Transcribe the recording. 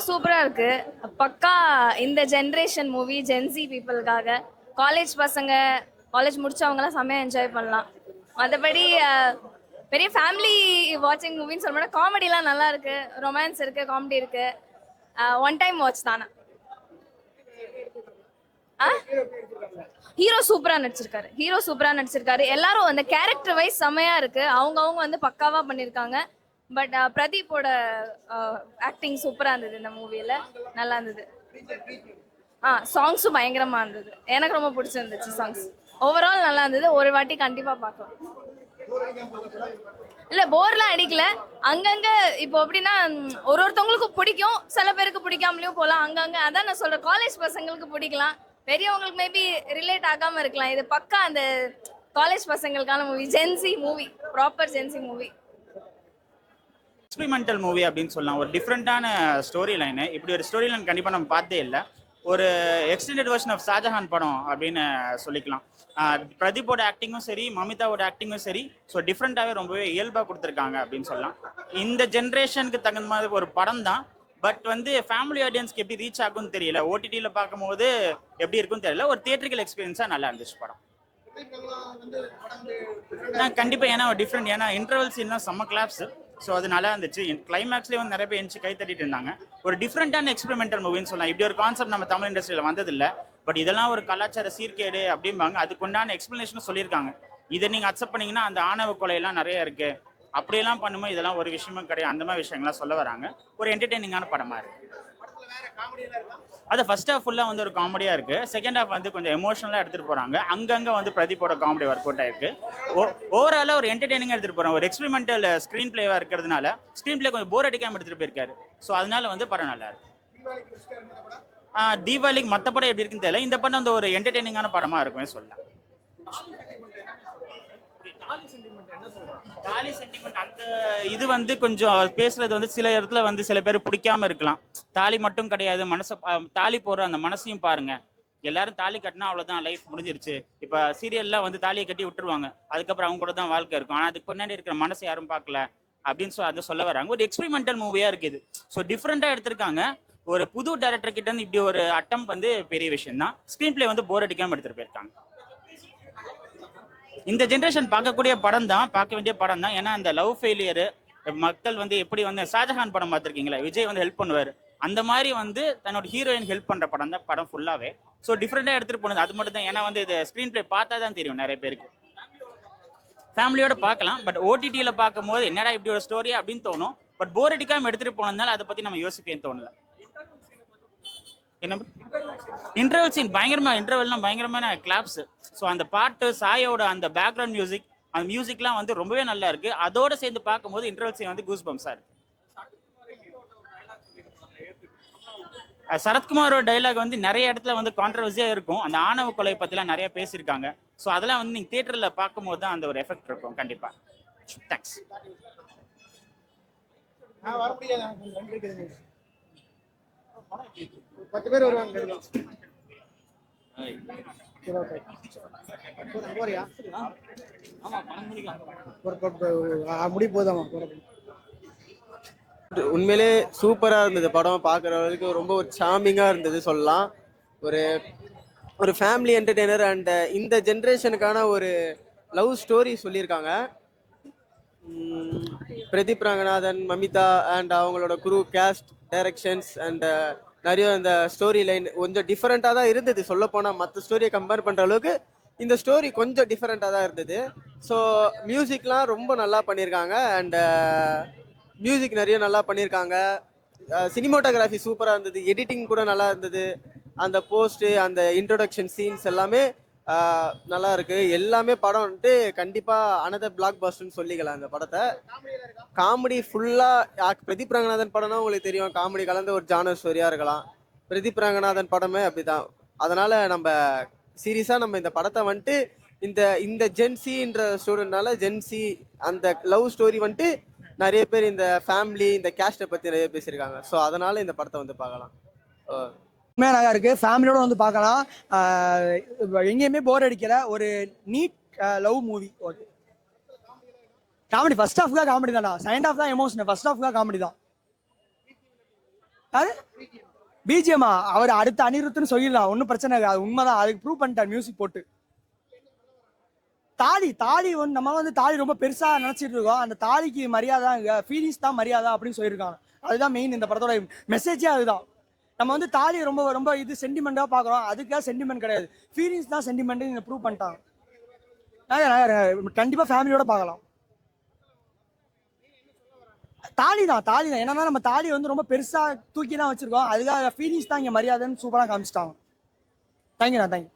சூப்பரா இருக்கு. பக்கா இந்த ஜென்ரேஷன் மூவி ஜென்சி பீப்புளுக்காக. காலேஜ் பசங்க, காலேஜ் முடிச்சவங்கலாம் செம்மையா என்ஜாய் பண்ணலாம். மற்றபடி பெரிய ஃபேமிலி வாட்சிங் மூவின்னு சொல்ல மாட்டேன். காமெடிலாம் நல்லா இருக்கு, ரொமான்ஸ் இருக்கு, காமெடி இருக்கு. ஒன் டைம் வாட்ச் தானே. ஹீரோ சூப்பரா நடிச்சிருக்காரு. எல்லாரும் அந்த கேரக்டர் வைஸ் செம்மையா இருக்கு. அவங்க வந்து பக்காவா பண்ணிருக்காங்க. பட் பிரதீப்போட ஆக்டிங் சூப்பரா இருந்தது இந்த மூவில. நல்லா இருந்தது. சாங்ஸும் பயங்கரமா இருந்தது. எனக்கு ரொம்ப பிடிச்சிருந்துச்சு சாங்ஸ். ஓவரால் நல்லா இருந்தது. ஒரு வாட்டி கண்டிப்பா பார்க்கலாம். இல்ல போர்லாம் அடிக்கல. அங்கங்க இப்போ எப்படின்னா ஒருத்தவங்களுக்கும் பிடிக்கும், சில பேருக்கு பிடிக்காமலையும் போகலாம். அங்கங்க அதான் நான் சொல்றேன், காலேஜ் பசங்களுக்கு பிடிக்கலாம், பெரியவங்களுக்கு மேபி ரிலேட் ஆகாம இருக்கலாம். இது பக்கா அந்த காலேஜ் பசங்களுக்கான movie, gen Z movie, proper gen Z movie. Experimental movie அப்படின்னு சொல்லலாம். ஒரு டிஃப்ரெண்டான ஸ்டோரி லைனு. இப்படி ஒரு ஸ்டோரி லைன் கண்டிப்பாக நம்ம பார்த்தே இல்லை. ஒரு எக்ஸ்டெண்டட் வெர்ஷன் ஆஃப் ஷாஜஹான் படம் அப்படின்னு சொல்லிக்கலாம். பிரதீப்போட ஆக்டிங்கும் சரி, மமிதாவோட ஆக்டிங்கும் சரி, ஸோ டிஃப்ரெண்ட்டாகவே ரொம்பவே இயல்பாக கொடுத்துருக்காங்க அப்படின்னு சொல்லலாம். இந்த ஜென்ரேஷனுக்கு தகுந்த மாதிரி ஒரு படம் தான். பட் வந்து ஃபேமிலி ஆடியன்ஸ்க்கு எப்படி ரீச் ஆகும்னு தெரியல. ஓடிடியில் பார்க்கும்போது எப்படி இருக்குன்னு தெரியல. ஒரு தியேட்டரிக்கல் எக்ஸ்பீரியன்ஸாக நல்லா இருந்துச்சு படம். கண்டிப்பாக ஏன்னா டிஃப்ரெண்ட், ஏன்னா இன்டர்வல் சீன் தான் செம்ம கிளாப்ஸ். ஸோ அது நல்லா இருந்துச்சு. கிளைமேக்ஸ்லேயே வந்து நிறைய பேர் எஞ்சி கை தட்டிட்டு இருந்தாங்க. ஒரு டிஃப்ரெண்டான எக்ஸ்பெரிமெண்டல் மூவின்னு சொல்லலாம். இப்படி ஒரு கான்செப்ட் நம்ம தமிழ் இண்டஸ்ட்ரியில் வந்ததில்லை. பட் இதெல்லாம் ஒரு கலாச்சார சீர்கேடு அப்படிம்பாங்க. அதுக்குண்டான எக்ஸ்பிளனேஷனும் சொல்லியிருக்காங்க. இதை நீங்கள் அக்செப்ட் பண்ணீங்கன்னா அந்த ஆணவ கொலையெல்லாம் நிறைய இருக்கு, அப்படியெல்லாம் பண்ணும்போது இதெல்லாம் ஒரு விஷயமும் கிடையாது. அந்த மாதிரி விஷயங்கள்லாம் சொல்ல வராங்க. ஒரு என்டர்டெய்னிங்கான படமா இருக்கு. அது ஃபர்ஸ்ட் ஹாஃப் ஃபுல்லாக வந்து ஒரு காமெடியாக இருக்கு. செகண்ட் ஹாஃப் வந்து கொஞ்சம் எமோஷனலாக எடுத்துகிட்டு போகிறாங்க. அங்கங்கே வந்து பிரதீப்போட காமெடி ஒர்க் அவுட் ஆயிருக்கு. ஓவராலாக ஒரு என்டர்டெய்னிங்காக எடுத்துகிட்டு போகிறாங்க. ஒரு எக்ஸ்பெரிமெண்டல் ஸ்க்ரீன் பிளேவாக இருக்கிறதுனால ஸ்க்ரீன் பிளே கொஞ்சம் போர் அடிக்காமல் எடுத்துகிட்டு போயிருக்காரு. ஸோ அதனால வந்து படம் நல்லா இருக்கு. தீபாவளிக்கு மற்ற படம் எப்படி இருக்குன்னு தெரியல. இந்த படம் வந்து ஒரு என்டர்டெய்னிங்கான படமாக இருக்குமே சொல்லலாம். தாலி சென்டிமெண்ட் அந்த இது வந்து கொஞ்சம் பேசுறது வந்து சில இடத்துல வந்து சில பேர் பிடிக்காம இருக்கலாம். தாலி மட்டும் கிடையாது, மனசை தாலி போடுற அந்த மனசையும் பாருங்க. எல்லாரும் தாலி கட்டினா அவ்வளவுதான், லைஃப் முடிஞ்சிருச்சு. இப்ப சீரியல்லாம் வந்து தாலியை கட்டி விட்டுருவாங்க, அதுக்கப்புறம் அவங்க கூட தான் வாழ்க்கை இருக்கும். ஆனா அதுக்கு பின்னாடி இருக்கிற மனசை யாரும் பார்க்கல அப்படின்னு அதை சொல்ல வராங்க. ஒரு எக்ஸ்பெரிமெண்டல் மூவியா இருக்குது. ஸோ டிஃப்ரெண்டா எடுத்திருக்காங்க. ஒரு புது டைரக்டர் கிட்ட இருந்து இப்படி ஒரு அட்டம் வந்து பெரிய விஷயம் தான். ஸ்கிரீன் பிளே வந்து போர் அடிக்காம எடுத்துட்டு போயிருக்காங்க. இந்த ஜென்ரேஷன் பார்க்கக்கூடிய படம் தான், பார்க்க வேண்டிய படம் தான். ஏன்னா அந்த லவ் ஃபெயிலியரு, மக்கள் வந்து எப்படி வந்து ஷாஜஹான் படம் பார்த்துருக்கீங்களா, விஜய் வந்து ஹெல்ப் பண்ணுவார், அந்த மாதிரி வந்து தன்னோட ஹீரோயின் ஹெல்ப் பண்ணுற படம் தான் படம் ஃபுல்லாகவே. ஸோ டிஃப்ரெண்டாக எடுத்துகிட்டு போனது அது மட்டும் தான். ஏன்னா வந்து இது ஸ்க்ரீன் பிளே பார்த்தா தான் தெரியும் நிறைய பேருக்கு. ஃபேமிலியோட பார்க்கலாம். பட் ஓடிடியில் பார்க்கும் போது என்னடா இப்படி ஒரு ஸ்டோரியா அப்படின்னு தோணும். பட் போர் அடிக்காமல் எடுத்துகிட்டு போனதுனால அதை பற்றி நம்ம யோசிக்கவே தோணல. என்ன இன்டர்வல் சீன் பயங்கரமா, இன்டர்வல்லாம் பயங்கரமான கிளாப்ஸ். ஸோ அந்த பாட்டு, சாயோட அந்த பேக்ரவுண்ட் மியூசிக், அந்த மியூசிக்லாம் வந்து ரொம்பவே நல்லா இருக்கு. அதோட சேர்ந்து பார்க்கும்போது இன்டர்வல் சீன் வந்து கூஸ் பம்ஸா இருக்கு. சரத்குமாரோட டைலாக் வந்து நிறைய இடத்துல வந்து கான்ட்ரவர்சியா இருக்கும். அந்த ஆணவ கொலை பத்திலாம் நிறைய பேசியிருக்காங்க. ஸோ அதெல்லாம் வந்து நீங்க தியேட்டர்ல பார்க்கும்போது தான் அந்த ஒரு எஃபெக்ட் இருக்கும். கண்டிப்பா. தேங்க்ஸ். 10 பேர் வருவாங்க. உண்மையிலே சூப்பரா இருந்தது படம். பார்க்குறவங்களுக்கு ரொம்ப ஒரு சாமிங்கா இருந்தது சொல்லலாம். ஒரு ஒரு ஃபேமிலி என்டர்டெய்னர் அண்ட் இந்த ஜென்ரேஷனுக்கான ஒரு லவ் ஸ்டோரி சொல்லியிருக்காங்க. பிரதீப் ரங்கநாதன், மமிதா அண்ட் அவங்களோட குரூ, கேஸ்ட், டைரக்ஷன்ஸ் அண்ட் நிறைய இந்த ஸ்டோரி லைன் கொஞ்சம் டிஃப்ரெண்ட்டாக தான் இருந்தது. சொல்லப்போனால் மற்ற ஸ்டோரியை கம்பேர் பண்ணுற அளவுக்கு இந்த ஸ்டோரி கொஞ்சம் டிஃப்ரெண்ட்டாக தான் இருந்தது. ஸோ மியூசிக்லாம் ரொம்ப நல்லா பண்ணியிருக்காங்க. அண்ட் மியூசிக் நிறைய நல்லா பண்ணியிருக்காங்க. சினிமோட்டோகிராஃபி சூப்பராக இருந்தது. எடிட்டிங் கூட நல்லா இருந்தது. அந்த போஸ்ட்டு, அந்த இன்ட்ரோடக்ஷன் சீன்ஸ் எல்லாமே நல்லா இருக்கு. எல்லாமே படம் வந்துட்டு கண்டிப்பாக அனதர் பிளாக் பஸ்டர்னு சொல்லிக்கலாம். அந்த படத்தை காமெடி ஃபுல்லாக பிரதீப் ரங்கநாதன் படம்னா உங்களுக்கு தெரியும், காமெடி கலந்த ஒரு ஜானர் ஸ்டோரியாக இருக்கலாம். பிரதீப் ரங்கநாதன் படமே அப்படிதான். அதனால நம்ம சீரியஸாக நம்ம இந்த படத்தை வந்துட்டு இந்த ஜென்சின்ற ஸ்டூடெண்ட்னால ஜென்சி அந்த லவ் ஸ்டோரி வந்துட்டு நிறைய பேர் இந்த ஃபேமிலி, இந்த கேஸ்ட்டை பற்றி நிறைய பேசியிருக்காங்க. ஸோ அதனால இந்த படத்தை வந்து பார்க்கலாம். உண்மையாக நல்லா இருக்குது. ஃபேமிலியோட வந்து பார்க்கலாம். எங்கேயுமே போர் அடிக்கல. ஒரு neat love movie. Okay, comedy first half தான் காமெடி தானா, செகண்ட் ஹாஃப் தான் எமோஷனல். ஃபர்ஸ்ட் ஹாஃப் தான் காமெடி தான். அது பிஜிஎம்மா அவர் அடுத்த அனிருத்துன்னு சொல்லிடலாம், ஒன்றும் பிரச்சனை இல்லை, அது உண்மைதான், அதுக்கு ப்ரூவ் பண்ணிட்டார் மியூசிக் போட்டு. தாலி வந்து நம்ம வந்து தாலி ரொம்ப பெருசா நினைச்சிட்டு இருக்கோம், அந்த தாலிக்கு மரியாதை ஃபீலிங்ஸ் தான் மரியாதை அப்படின்னு சொல்லியிருக்காங்க. அதுதான் மெயின் இந்த படத்தோட மெசேஜே அதுதான். நம்ம வந்து தாலி ரொம்ப ரொம்ப இது சென்டிமெண்டா பாக்குறோம், அதுக்காக சென்டிமெண்ட் கிடையாது, ஃபீலிங்ஸ் தான் சென்டிமெண்ட் இங்க ப்ரூவ் பண்ணிட்டாங்க. கண்டிப்பா ஃபேமிலியோட பார்க்கலாம். தாலி தான் என்னன்னா நம்ம தாலி வந்து ரொம்ப பெருசா தூக்கி தான் வச்சிருக்கோம், அதுக்காக ஃபீலிங்ஸ் தான் இங்க மரியாதைன்னு சூப்பரா காமிச்சிட்டாங்க. தேங்க்யூ.